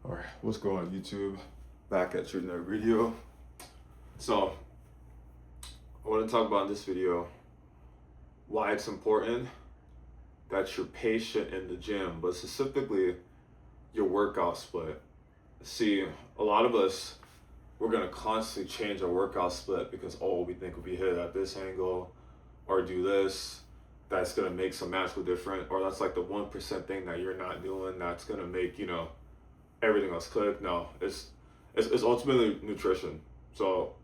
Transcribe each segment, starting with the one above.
Alright, what's going on YouTube? Back at your another video. So, I want to talk about in this video why it's important that you're patient in the gym, but specifically your workout split. See, a lot of us, we're going to constantly change our workout split because, we think if we hit it at this angle or do this, that's going to make some magical difference, or that's like the 1% thing that you're not doing that's going to make, everything else click. No, it's ultimately nutrition. So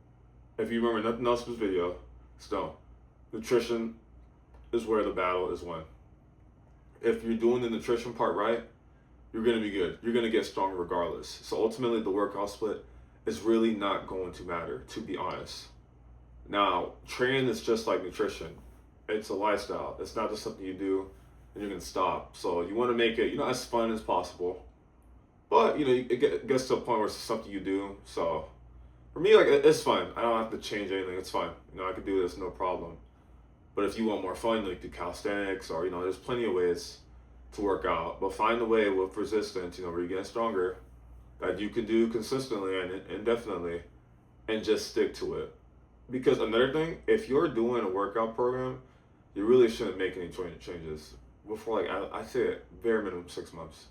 if you remember nothing else in this video, nutrition is where the battle is won. If you're doing the nutrition part right, you're gonna be good. You're gonna get stronger regardless. So ultimately, the workout split is really not going to matter, to be honest. Now, training is just like nutrition. It's a lifestyle. It's not just something you do and you can stop. So you want to make it, as fun as possible. But it gets to a point where it's something you do. So for me, like it's fun. I don't have to change anything. It's fun. I can do this no problem. But if you want more fun, like do calisthenics or there's plenty of ways to work out. But find a way with resistance, where you're getting stronger, that you can do consistently and indefinitely, and just stick to it. Because another thing, if you're doing a workout program, you really shouldn't make any changes before, like I say it, bare minimum 6 months.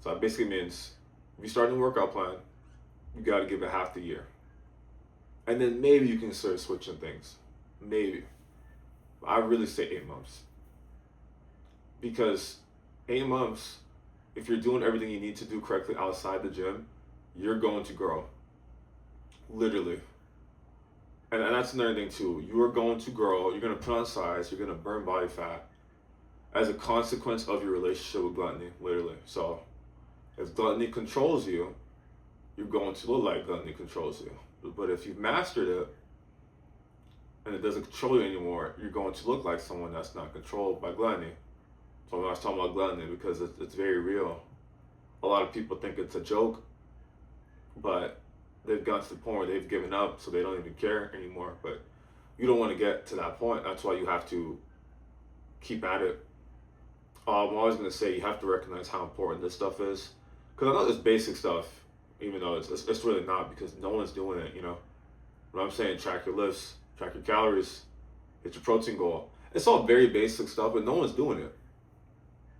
So that basically means if you start a new workout plan, you got to give it half the year. And then maybe you can start switching things. Maybe. I really say 8 months. Because 8 months, if you're doing everything you need to do correctly outside the gym, you're going to grow. Literally. And that's another thing too. You are going to grow, you're going to put on size, you're going to burn body fat as a consequence of your relationship with gluttony, literally. So if gluttony controls you, you're going to look like gluttony controls you. But if you've mastered it and it doesn't control you anymore, you're going to look like someone that's not controlled by gluttony. So I'm not talking about gluttony because it's very real. A lot of people think it's a joke, but they've gotten to the point where they've given up, so they don't even care anymore. But you don't want to get to that point. That's why you have to keep at it. I'm always going to say you have to recognize how important this stuff is. Because I know it's basic stuff, even though it's really not, because no one's doing it, What I'm saying, track your lifts, track your calories, hit your protein goal. It's all very basic stuff, but no one's doing it.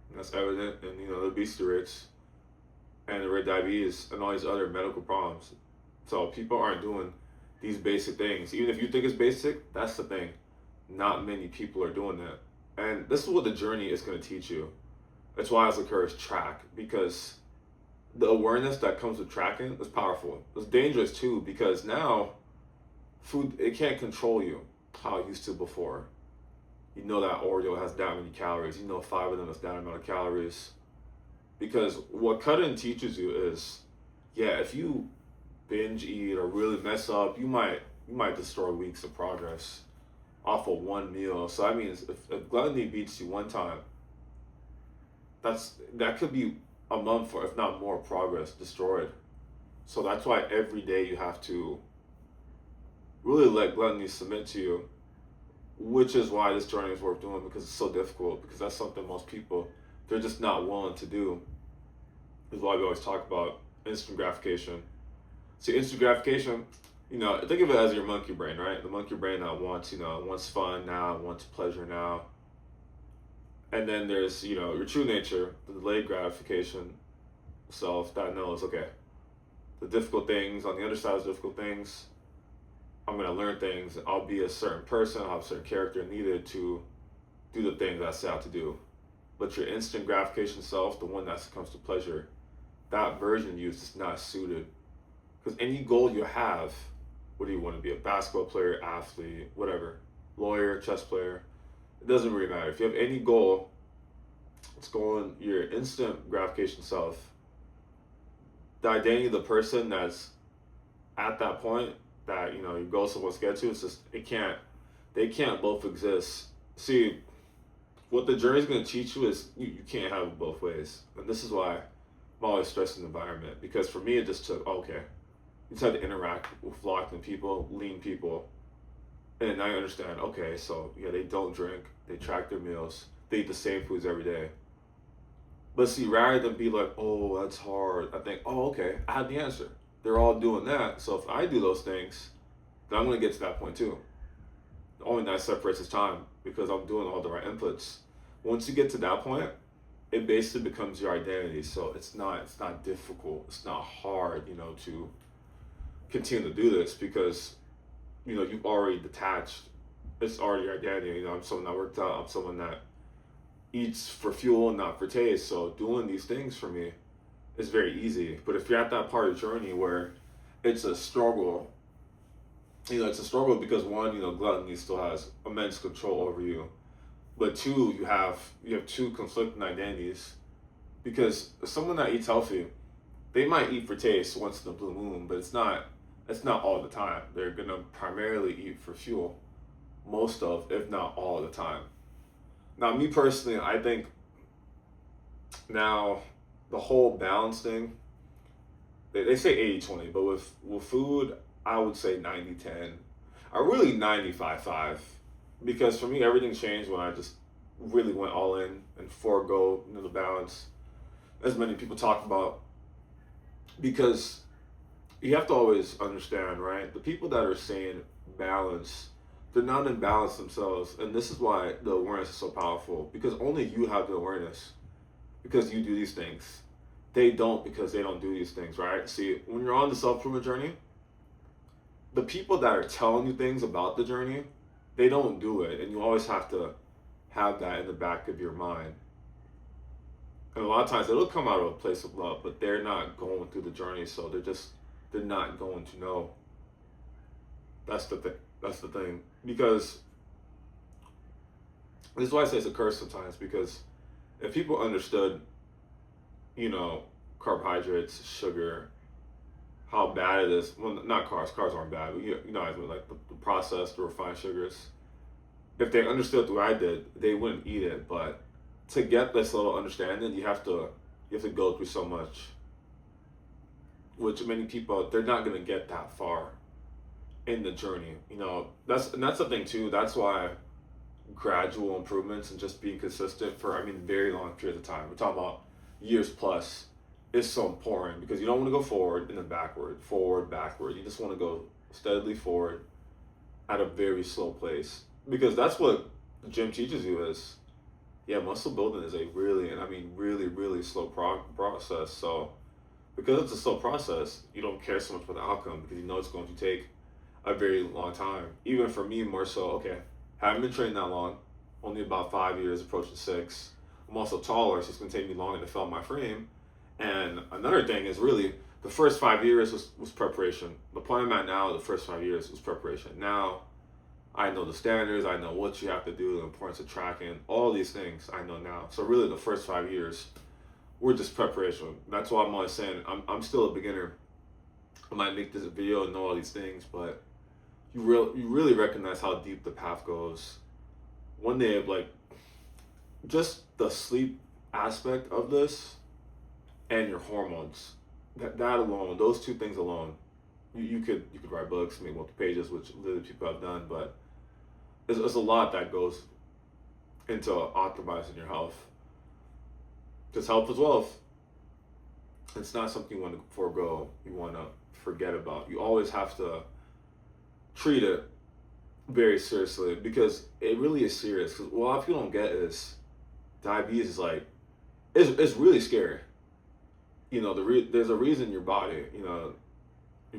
And that's evident in, the obesity rates and the rare diabetes and all these other medical problems. So people aren't doing these basic things. Even if you think it's basic, that's the thing. Not many people are doing that. And this is what the journey is going to teach you. That's why I encourage track, because the awareness that comes with tracking is powerful. It's dangerous too, because now food, it can't control you how it used to before. You know that Oreo has that many calories. 5 of them has that amount of calories. Because what cutting teaches you is, if you binge eat or really mess up, you might destroy weeks of progress off of one meal. So that means if gluttony beats you one time, that could be a month or if not more progress destroyed. So that's why every day you have to really let gluttony submit to you, which is why this journey is worth doing, because it's so difficult, because that's something most people, they're just not willing to do. This is why we always talk about instant gratification. See, instant gratification, think of it as your monkey brain, right? The monkey brain that wants fun now, wants pleasure now. And then there's, your true nature, the delayed gratification self that knows, okay, the difficult things, on the other side of the difficult things, I'm going to learn things. I'll be a certain person, I'll have a certain character needed to do the things I set out to do. But your instant gratification self, the one that comes to pleasure, that version of you is just not suited. Because any goal you have, what do you want to be? A basketball player, athlete, whatever, lawyer, chess player, it doesn't really matter. If you have any goal, it's going your instant gratification self. The identity of the person that's at that point that your goal supposed to get to, it's just they can't both exist. See, what the journey is going to teach you is you can't have it both ways. And this is why I'm always stressing the environment, because for me it just took, you just had to interact with locked in people, lean people. And now you understand, so they don't drink, they track their meals, they eat the same foods every day. But see, rather than be like, oh, that's hard, I think, oh, okay, I have the answer. They're all doing that. So if I do those things, then I'm going to get to that point too. The only thing that separates is time because I'm doing all the right inputs. Once you get to that point, it basically becomes your identity. So it's not difficult. It's not hard, to continue to do this because you've already detached. It's already your identity. I'm someone that worked out. I'm someone that eats for fuel, not for taste. So doing these things for me is very easy. But if you're at that part of the journey where it's a struggle, it's a struggle because one, gluttony still has immense control over you. But two, you have two conflicting identities because someone that eats healthy, they might eat for taste once in a blue moon, but it's not all the time. They're gonna primarily eat for fuel most of, if not all the time. Now, me personally, I think now the whole balance thing, they say 80-20, but with food, I would say 90-10. I really 95-5 because for me, everything changed when I just really went all in and forego the balance, as many people talk about, because you have to always understand, right? The people that are saying balance, they're not in balance themselves. And this is why the awareness is so powerful because only you have the awareness because you do these things. They don't because they don't do these things, right? See, when you're on the self improvement journey, the people that are telling you things about the journey, they don't do it. And you always have to have that in the back of your mind. And a lot of times it'll come out of a place of love, but they're not going through the journey, so they're not going to know. That's the thing. That's the thing. Because this is why I say it's a curse sometimes. Because if people understood, you know, carbohydrates, sugar, how bad it is. Well, not cars. Cars aren't bad. But like the processed, the refined sugars. If they understood what I did, they wouldn't eat it. But to get this little understanding, you have to go through so much, which many people they're not gonna get that far in the journey. That's the thing too. That's why gradual improvements and just being consistent for very long periods of time. We're talking about years plus is so important because you don't want to go forward and then forward, backward. You just want to go steadily forward at a very slow pace because that's what the gym teaches you is muscle building is a really, really slow process. So because it's a slow process, you don't care so much about the outcome because you know it's going to take a very long time. Even for me, more so, okay, haven't been training that long, only about 5 years, approaching 6. I'm also taller, so it's going to take me longer to fill my frame. And another thing is really the first 5 years was preparation. The point I'm at now, the first 5 years was preparation. Now, I know the standards, I know what you have to do, the importance of tracking, all these things I know now. So really the first 5 years were just preparation. That's why I'm always saying I'm still a beginner. I might make this video and know all these things, but you really recognize how deep the path goes. One day, like, just the sleep aspect of this and your hormones, that alone, those two things alone, you could write books, make multiple pages, which literally people have done, but there's a lot that goes into optimizing your health. Because health is wealth. It's not something you want to forego, you want to forget about. You always have to treat it very seriously because it really is serious. Because what a lot of people don't get is diabetes is like, it's really scary. There's a reason your body, your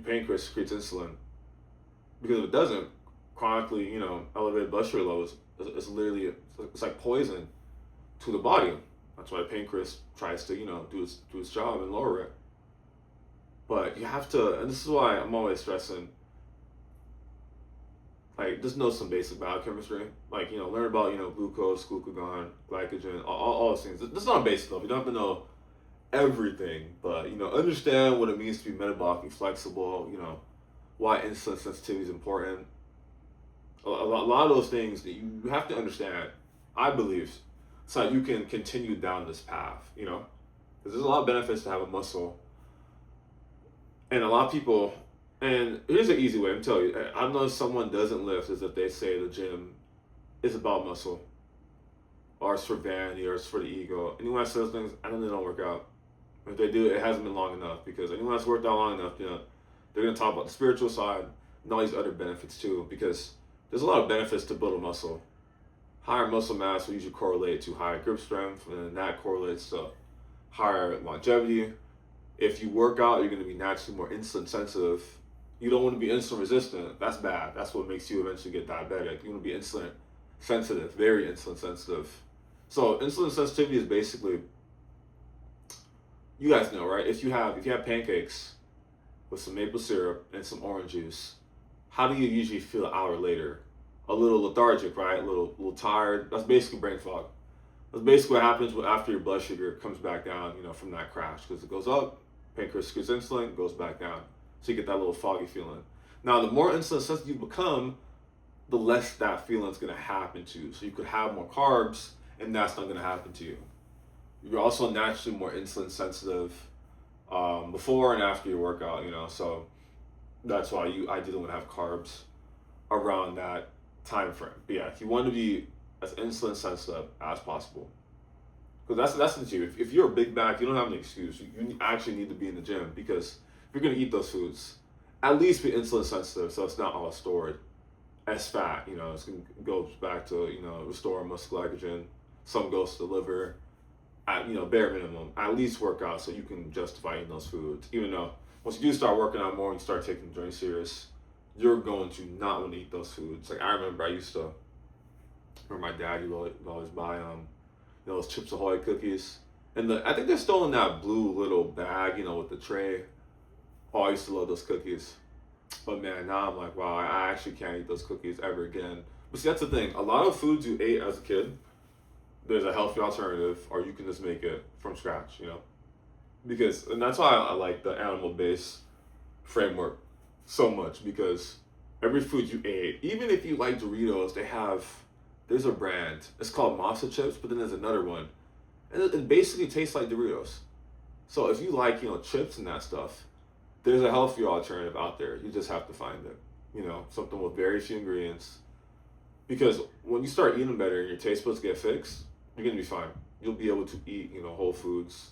pancreas secretes insulin. Because if it doesn't, chronically, elevated blood sugar levels is literally, it's like poison to the body. That's why the pancreas tries to, do its job and lower it. But you have to, and this is why I'm always stressing, like, just know some basic biochemistry. Like, learn about, glucose, glucagon, glycogen, all those things. This is not basic stuff. You don't have to know everything, but, understand what it means to be metabolically flexible, why insulin sensitivity is important. A lot of those things that you have to understand, I believe, so that you can continue down this path, because there's a lot of benefits to have a muscle. And a lot of people, and here's an easy way, I'm telling you, I know someone doesn't lift as if they say the gym is about muscle. or it's for vanity, or it's for the ego. Anyone that says things, I know they don't work out. If they do, it hasn't been long enough, because anyone that's worked out long enough, they're gonna talk about the spiritual side and all these other benefits too, because there's a lot of benefits to build a muscle. Higher muscle mass will usually correlate to higher grip strength, and that correlates to higher longevity. If you work out, you're going to be naturally more insulin sensitive. You don't want to be insulin resistant. That's bad. That's what makes you eventually get diabetic. You want to be insulin sensitive, very insulin sensitive. So insulin sensitivity is basically, you guys know, right? If you have pancakes with some maple syrup and some orange juice, how do you usually feel an hour later? A little lethargic, right? A little tired. That's basically brain fog. That's basically what happens after your blood sugar comes back down, from that crash, because it goes up, pancreas gets insulin, goes back down. So you get that little foggy feeling. Now, the more insulin sensitive you become, the less that feeling is going to happen to you. So you could have more carbs, and that's not going to happen to you. You're also naturally more insulin sensitive before and after your workout, So that's why you ideally want to have carbs around that time frame. But yeah, if you want to be as insulin sensitive as possible, because that's the issue. If you're a big back, you don't have an excuse. You actually need to be in the gym, because if you're gonna eat those foods, at least be insulin sensitive, so it's not all stored as fat. It goes back to restore muscle glycogen. Some goes to the liver. At bare minimum, at least work out so you can justify eating those foods. Even though once you do start working out more and you start taking the joint serious, you're going to not want to eat those foods. Like I remember my dad would always buy those Chips Ahoy cookies, and I think they're still in that blue little bag, with the tray. Oh, I used to love those cookies, but man, now I'm like, wow, I actually can't eat those cookies ever again. But see, that's the thing. A lot of foods you ate as a kid, there's a healthy alternative, or you can just make it from scratch, and that's why I like the animal-based framework so much, because every food you ate, even if you like Doritos, there's a brand, it's called Masa Chips, but then there's another one, and it basically tastes like Doritos. So if you like, chips and that stuff, there's a healthier alternative out there. You just have to find it, something with very few ingredients, because when you start eating better and your taste buds get fixed, you're gonna be fine. You'll be able to eat, whole foods,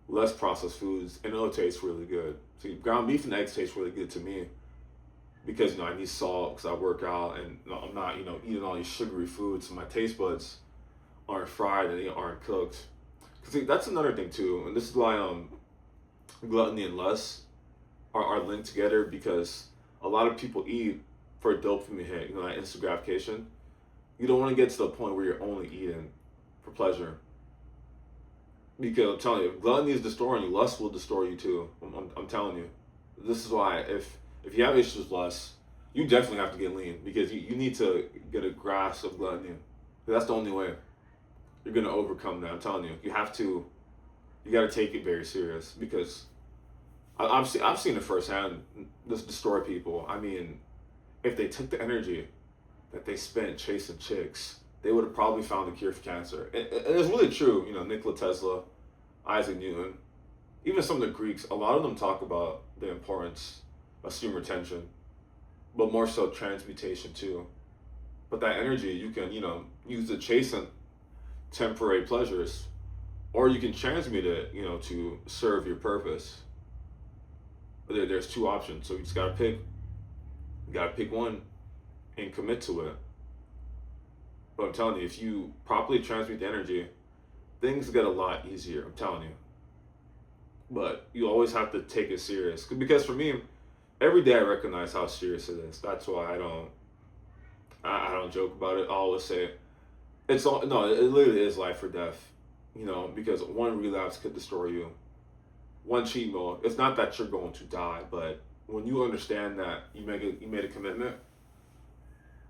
less processed foods, and it'll taste really good. So ground beef and eggs taste really good to me, because I need salt because I work out, and I'm not eating all these sugary foods, so my taste buds aren't fried and they aren't cooked. Because that's another thing too, and this is why gluttony and lust are linked together, because a lot of people eat for a dopamine hit, that instant gratification. You don't want to get to the point where you're only eating for pleasure. Because I'm telling you, if gluttony is destroying you, lust will destroy you too. I'm telling you. This is why if you have issues with lust, you definitely have to get lean, because you need to get a grasp of gluttony. That's the only way you're going to overcome that. I'm telling you. You got to take it very serious, because I've seen it firsthand, this destroy people. I mean, if they took the energy that they spent chasing chicks, they would have probably found the cure for cancer. And it's really true. Nikola Tesla, Isaac Newton, even some of the Greeks, a lot of them talk about the importance of steam retention, but more so transmutation too. But that energy, you can, use to chasing temporary pleasures, or you can transmute it, to serve your purpose. But there's two options, so you just gotta pick one and commit to it. But I'm telling you, if you properly transmute the energy, things get a lot easier. I'm telling you. But you always have to take it serious, because for me, every day I recognize how serious it is. That's why I don't joke about it. I always say it literally is life or death. Because one relapse could destroy you. One cheat meal. It's not that you're going to die, but when you understand that you made a commitment,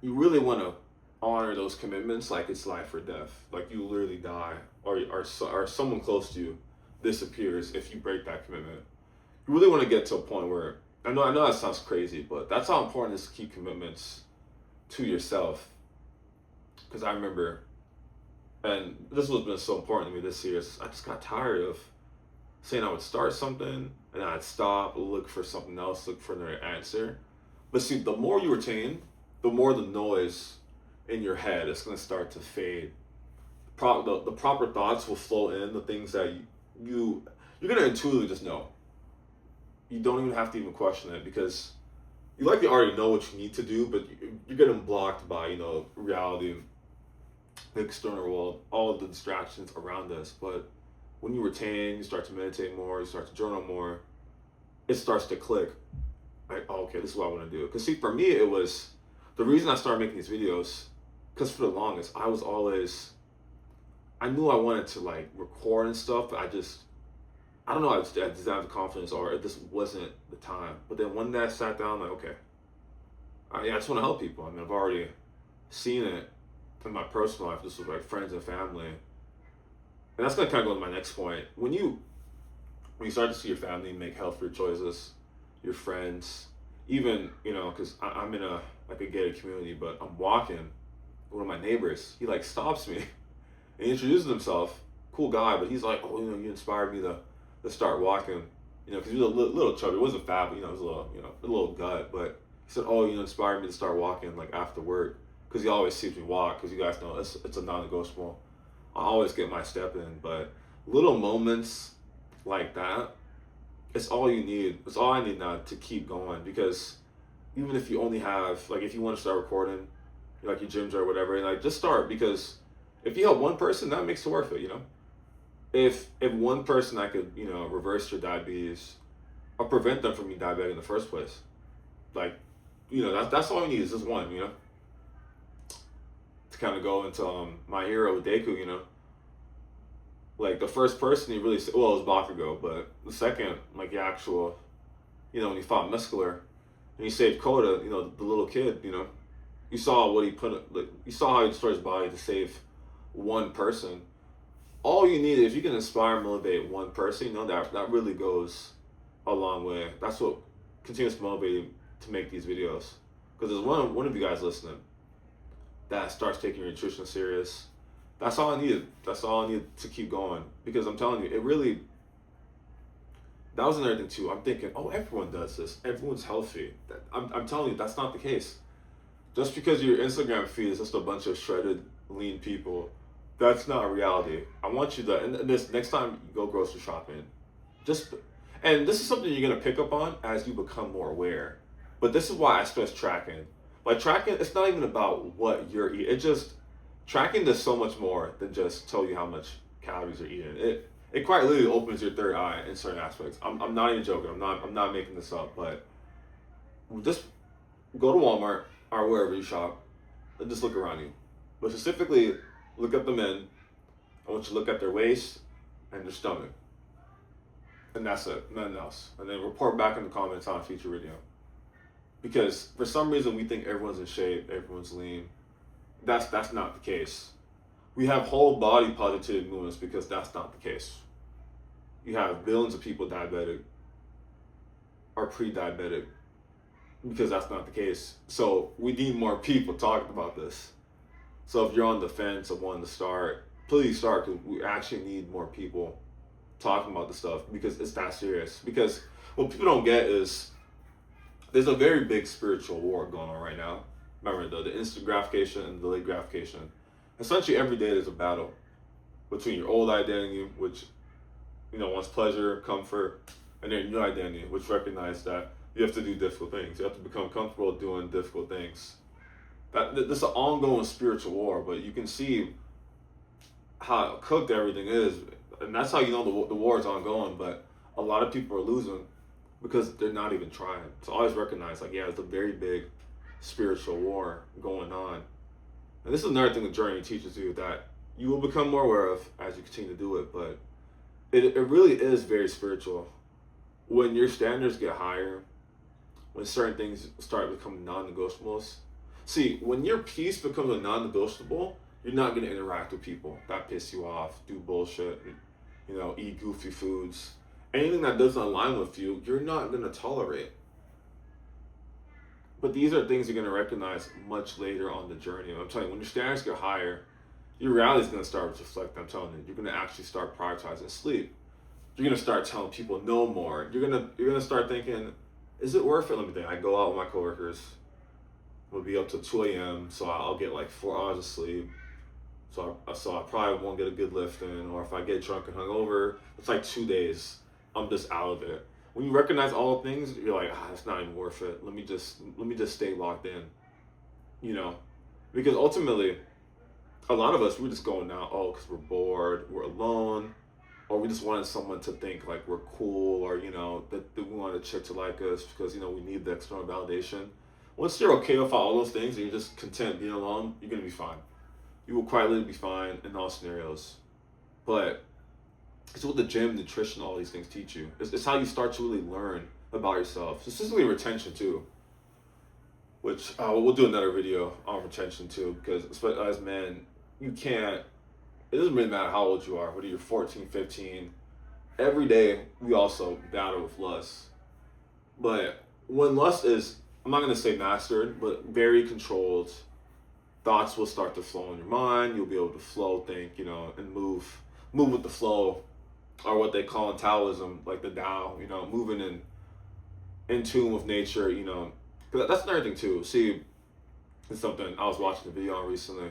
you really want to honor those commitments like it's life or death. Like you literally die, or someone close to you disappears if you break that commitment. You really want to get to a point where, I know that sounds crazy, but that's how important it is to keep commitments to yourself. Because I remember, and this has been so important to me this year, I just got tired of saying I would start something and then I'd stop, look for something else, look for another answer. But see, the more you retain, the more the noise in your head is going to start to fade. the proper thoughts will flow in, the things that you're gonna intuitively just know. You don't even have to even question it because you likely already know what you need to do, but you're getting blocked by reality, the external world, all the distractions around us. But when you retain, you start to meditate more, you start to journal more, it starts to click. Like, oh, okay, this is what I want to do. Because see, for me, it was the reason I started making these videos. Because for the longest, I knew I wanted to like record and stuff, but I don't know, I just didn't have the confidence, or it just wasn't the time. But then one day I sat down, like, okay, I just want to help people. I mean, I've already seen it in my personal life, just with like friends and family, and that's gonna kind of go to my next point. When you start to see your family make healthier choices, your friends, even because I'm in a like a gated community, but I'm walking. One of my neighbors, he like stops me, and he introduces himself. Cool guy, but he's like, oh, you inspired me to start walking. Because he was a little chubby. It wasn't fat, but it was a little gut. But he said, oh, inspired me to start walking like after work, because he always sees me walk. Because you guys know it's a non-negotiable. I always get my step in, but little moments like that, it's all you need. It's all I need now to keep going. Because even if you only have like, if you want to start recording, like your gyms or whatever, and like just start, because if you help one person, that makes it worth it. If one person I could reverse your diabetes or prevent them from being diabetic in the first place, like that's all you need is just one. To kind of go into my hero with Deku, like the first person he really it was Bakugo, but the second, like the actual, when he fought Muscular and he saved Koda, the little kid, you saw what he you saw how he destroyed his body to save one person. All you need, if you can inspire and motivate one person, that really goes a long way. That's what continues to motivate you to make these videos. Because there's one of you guys listening that starts taking your nutrition serious. That's all I needed. That's all I needed to keep going. Because I'm telling you, that was another thing too. I'm thinking, oh, everyone does this. Everyone's healthy. I'm telling you, that's not the case. Just because your Instagram feed is just a bunch of shredded, lean people, that's not reality. I want you to, and this next time you go grocery shopping, and this is something you're gonna pick up on as you become more aware. But this is why I stress tracking. Like tracking, it's not even about what you're eating. Tracking does so much more than just tell you how much calories you're eating. It quite literally opens your third eye in certain aspects. I'm not even joking. I'm not making this up. But just go to Walmart or wherever you shop and just look around you. But specifically, look at the men. I want you to look at their waist and their stomach. And that's it, nothing else. And then report back in the comments on a future video. Because for some reason we think everyone's in shape, everyone's lean. That's not the case. We have whole body positivity movements because that's not the case. You have billions of people diabetic or pre-diabetic because that's not the case. So we need more people talking about this. So if you're on the fence of wanting to start, please start, because we actually need more people talking about the stuff because it's that serious. Because what people don't get is there's a very big spiritual war going on right now. Remember the instant gratification and delayed gratification. Essentially every day there's a battle between your old identity, which wants pleasure, comfort, and then your new identity, which recognizes that you have to do difficult things. You have to become comfortable doing difficult things. This is an ongoing spiritual war, but you can see how cooked everything is, and that's how you know the war is ongoing. But a lot of people are losing because they're not even trying. So always recognize, like, yeah, it's a very big spiritual war going on. And this is another thing the journey teaches you that you will become more aware of as you continue to do it. But it really is very spiritual. When your standards get higher, when certain things start becoming non-negotiables. See, when your peace becomes a non-negotiable, you're not going to interact with people that piss you off, do bullshit, eat goofy foods. Anything that doesn't align with you, you're not going to tolerate. But these are things you're going to recognize much later on the journey. I'm telling you, when your standards get higher, your reality is going to start to reflect. I'm telling you, you're going to actually start prioritizing sleep. You're going to start telling people no more. You're going to start thinking, is it worth it? Let me think. I go out with my coworkers. We'll be up to 2 a.m. so I'll get like 4 hours of sleep. So I probably won't get a good lift in, or if I get drunk and hungover, it's like 2 days. I'm just out of it. When you recognize all the things, you're like, it's not even worth it. Let me just stay locked in, you know, because ultimately, a lot of us we're just going out, because we're bored, we're alone, or we just wanted someone to think like we're cool, or that we want a chick to like us because we need the external validation. Once you're okay with all those things and you're just content being alone, you're gonna be fine. You will quite literally be fine in all scenarios. But it's what the gym, nutrition, all these things teach you. It's how you start to really learn about yourself. Specifically retention too, which we'll do another video on retention too, because especially as men, you can't, it doesn't really matter how old you are, whether you're 14, 15, every day we also battle with lust. But when lust is, I'm not going to say mastered, but very controlled, thoughts will start to flow in your mind. You'll be able to flow, think, and move with the flow, or what they call in Taoism, like the Tao, moving in tune with nature, Because that's another thing too. See, it's something I was watching a video on recently,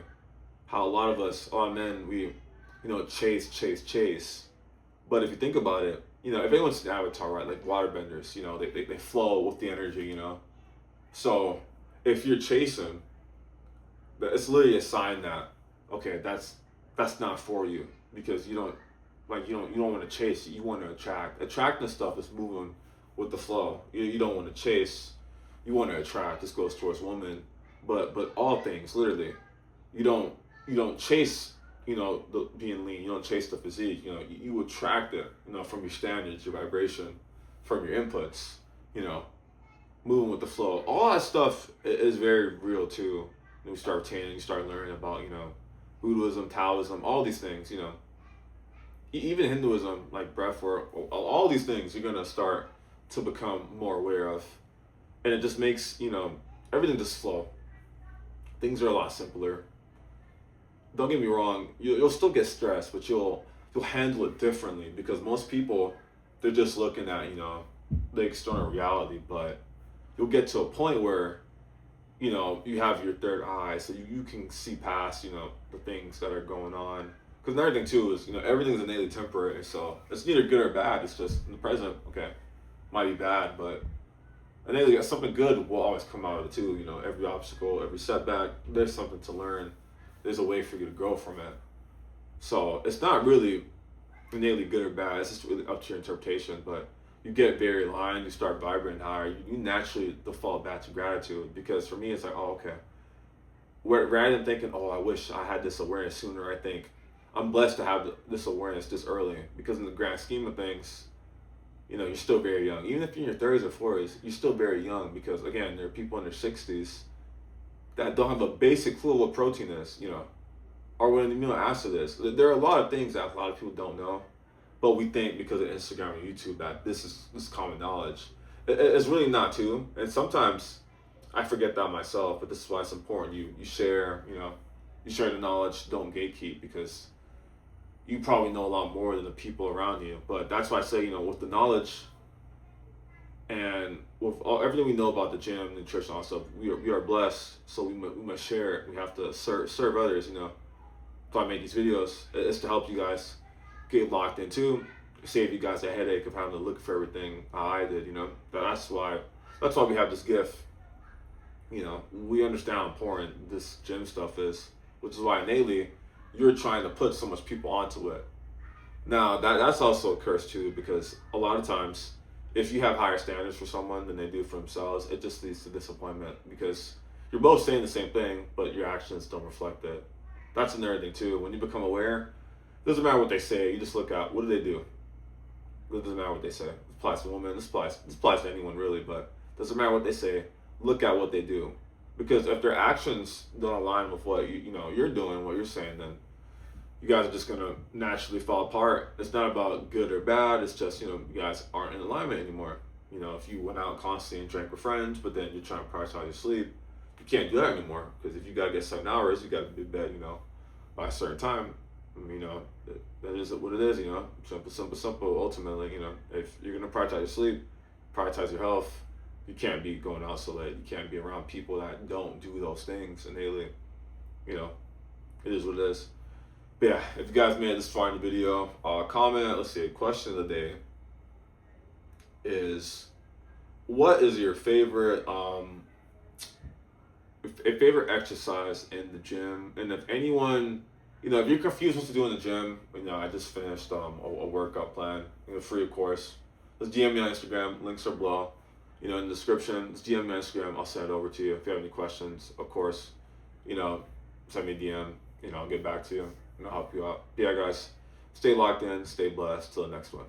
how a lot of us, men, we, chase, chase, chase. But if you think about it, if anyone's seen Avatar, right, like waterbenders, they flow with the energy, So if you're chasing, it's literally a sign that, okay, that's not for you, because you don't want to chase, you want to attract. Attracting stuff is moving with the flow. You don't want to chase, you want to attract. This goes towards women, but all things, literally, you don't chase, the being lean. You don't chase the physique. You attract it, from your standards, your vibration, from your inputs. Moving with the flow. All that stuff is very real too. You start retaining, you start learning about, Buddhism, Taoism, all these things. Even Hinduism, like breathwork, all these things you're gonna start to become more aware of, and it just makes everything just flow. Things are a lot simpler. Don't get me wrong, you'll still get stressed, but you'll handle it differently, because most people, they're just looking at the external reality, but you'll get to a point where you have your third eye, so you can see past the things that are going on. Because another thing too is everything's innately temporary, so it's neither good or bad. It's just in the present, okay, might be bad, but innately something good will always come out of it too. Every obstacle, every setback, there's something to learn. There's a way for you to grow from it. So it's not really innately good or bad. It's just really up to your interpretation. But you get very aligned, you start vibrating higher. You naturally default back to gratitude, because for me it's like, oh, okay. Rather than thinking, oh, I wish I had this awareness sooner, I think I'm blessed to have this awareness this early, because in the grand scheme of things, you're still very young. Even if you're in your 30s or 40s, you're still very young, because again, there are people in their 60s that don't have a basic clue what protein is, or what an amino acid is. There are a lot of things that a lot of people don't know, but we think because of Instagram and YouTube that this is common knowledge. It's really not too, and sometimes I forget that myself. But this is why it's important. You share, you share the knowledge. Don't gatekeep, because you probably know a lot more than the people around you. But that's why I say, with the knowledge and with everything we know about the gym, nutrition, all stuff, we are blessed. So we must share it. We have to serve others. If I make these videos, it's to help you guys get locked in too, save you guys a headache of having to look for everything I did. That's why we have this gift. We understand how important this gym stuff is, which is why innately you're trying to put so much people onto it. Now that's also a curse too, because a lot of times if you have higher standards for someone than they do for themselves, it just leads to disappointment, because you're both saying the same thing, but your actions don't reflect it. That's another thing too. When you become aware, it doesn't matter what they say. You just look at, what do they do? It doesn't matter what they say. This applies to women. This applies to anyone really, but it doesn't matter what they say. Look at what they do, because if their actions don't align with what you're doing, what you're saying, then you guys are just gonna naturally fall apart. It's not about good or bad. It's just you guys aren't in alignment anymore. If you went out constantly and drank with friends, but then you're trying to prioritize your sleep, you can't do that anymore, because if you gotta get 7 hours, you gotta be in bed, by a certain time. That is what it is. Simple. Ultimately, if you're gonna prioritize your sleep, prioritize your health, you can't be going out so late. You can't be around people that don't do those things innately. It is what it is. But yeah, if you guys made it this far in the video, comment. Let's see. Question of the day is, what is your favorite a favorite exercise in the gym? And if anyone, if you're confused what to do in the gym, I just finished a workout plan, free of course. Just DM me on Instagram. Links are below. In the description. Just DM me on Instagram. I'll send it over to you. If you have any questions, of course, send me a DM. I'll get back to you and I'll help you out. But yeah, guys, stay locked in, stay blessed. Till the next one.